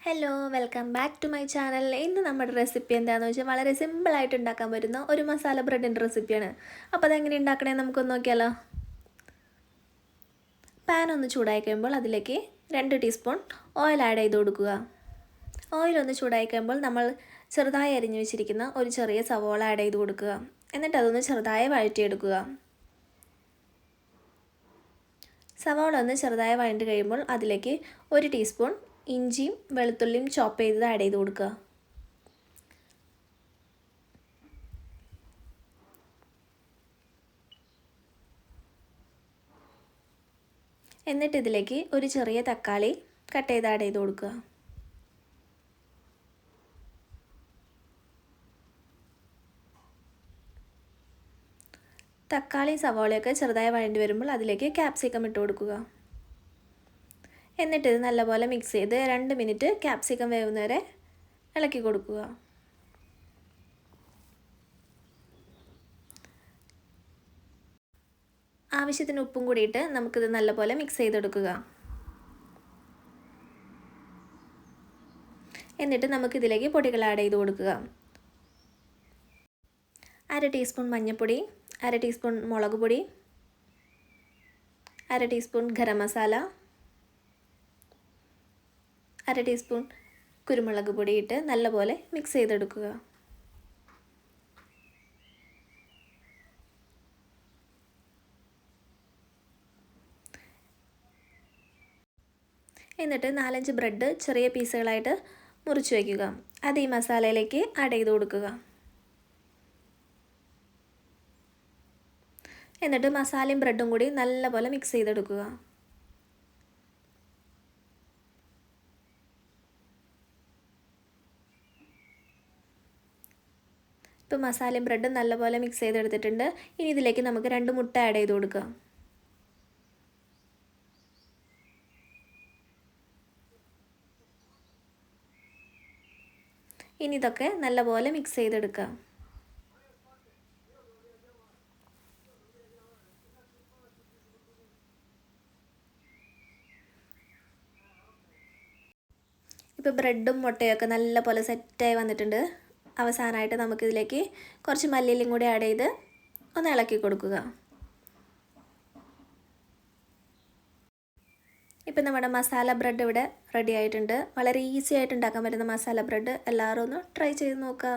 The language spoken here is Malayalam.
Hello welcome back to my channel. ഇന്ന് നമ്മുടെ റെസിപ്പി എന്താണെന്ന് വെച്ചാൽ വളരെ സിമ്പിളായിട്ട് ഉണ്ടാക്കാൻ പറ്റുന്ന ഒരു മസാല ബ്രെഡിൻ്റെ റെസിപ്പിയാണ്. അപ്പോൾ അതെങ്ങനെ ഉണ്ടാക്കണേ നമുക്കൊന്ന് നോക്കിയാലോ. പാൻ ഒന്ന് ചൂടായി കഴിയുമ്പോൾ അതിലേക്ക് 2 ടീസ്പൂൺ ഓയിൽ ആഡ് ചെയ്ത് കൊടുക്കുക. ഓയിൽ ഒന്ന് ചൂടായി കഴിയുമ്പോൾ നമ്മൾ ചെറുതായി അരിഞ്ഞു വെച്ചിരിക്കുന്ന ഒരു ചെറിയ സവോള ആഡ് ചെയ്ത് കൊടുക്കുക. എന്നിട്ട് അതൊന്ന് ചെറുതായി വഴറ്റിയെടുക്കുക. സവോള ഒന്ന് ചെറുതായി വഴണ്ട് കഴിയുമ്പോൾ അതിലേക്ക് 1 ടീസ്പൂൺ ഇഞ്ചിയും വെളുത്തുള്ളിയും ചോപ്പ് ചെയ്തത് ആഡ് ചെയ്ത് കൊടുക്കുക. എന്നിട്ട് ഇതിലേക്ക് ഒരു ചെറിയ തക്കാളി കട്ട് ചെയ്ത് ആഡ് ചെയ്ത് കൊടുക്കുക. തക്കാളി സവോളയൊക്കെ ചെറുതായി വഴണ്ടി വരുമ്പോൾ അതിലേക്ക് ക്യാപ്സിക്കം ഇട്ട് കൊടുക്കുക. എന്നിട്ട് ഇത് നല്ലപോലെ മിക്സ് ചെയ്ത് 2 മിനിറ്റ് ക്യാപ്സിക്കം വേവുന്നവരെ ഇളക്കി കൊടുക്കുക. ആവശ്യത്തിന് ഉപ്പും കൂടിയിട്ട് നമുക്കിത് നല്ലപോലെ മിക്സ് ചെയ്തെടുക്കുക. എന്നിട്ട് നമുക്കിതിലേക്ക് പൊടികൾ ആഡ് ചെയ്ത് കൊടുക്കുക. 1/2 ടീസ്പൂൺ മഞ്ഞൾപ്പൊടി, 1/2 ടീസ്പൂൺ മുളക് പൊടി, 1/2 ടീസ്പൂൺ ഗരം മസാല, 1/2 ടീസ്പൂൺ കുരുമുളക് പൊടി ഇട്ട് നല്ലപോലെ മിക്സ് ചെയ്തെടുക്കുക. എന്നിട്ട് 4-5 ബ്രെഡ് ചെറിയ പീസുകളായിട്ട് മുറിച്ച് വയ്ക്കുക. അത് ഈ മസാലയിലേക്ക് ആഡ് ചെയ്ത് കൊടുക്കുക. എന്നിട്ട് മസാലയും ബ്രെഡും കൂടി നല്ലപോലെ മിക്സ് ചെയ്തെടുക്കുക. ഇപ്പോൾ മസാലയും ബ്രെഡും നല്ലപോലെ മിക്സ് ചെയ്തെടുത്തിട്ടുണ്ട്. ഇനി ഇതിലേക്ക് നമുക്ക് 2 മുട്ട ആഡ് ചെയ്ത് കൊടുക്കുക. ഇനി ഇതൊക്കെ നല്ലപോലെ മിക്സ് ചെയ്തെടുക്കുക. ഇപ്പോൾ ബ്രെഡും മുട്ടയൊക്കെ നല്ലപോലെ സെറ്റായി വന്നിട്ടുണ്ട്. അവസാനമായിട്ട് നമുക്കിതിലേക്ക് കുറച്ച് മല്ലിയിലയും കൂടി ആഡ് ചെയ്ത് ഒന്ന് ഇളക്കി കൊടുക്കുക. ഇപ്പം നമ്മുടെ മസാല ബ്രെഡ് ഇവിടെ റെഡി ആയിട്ടുണ്ട്. വളരെ ഈസി ആയിട്ട് ഉണ്ടാക്കാൻ പറ്റുന്ന മസാല ബ്രെഡ് എല്ലാവരും ഒന്ന് ട്രൈ ചെയ്ത് നോക്കുക.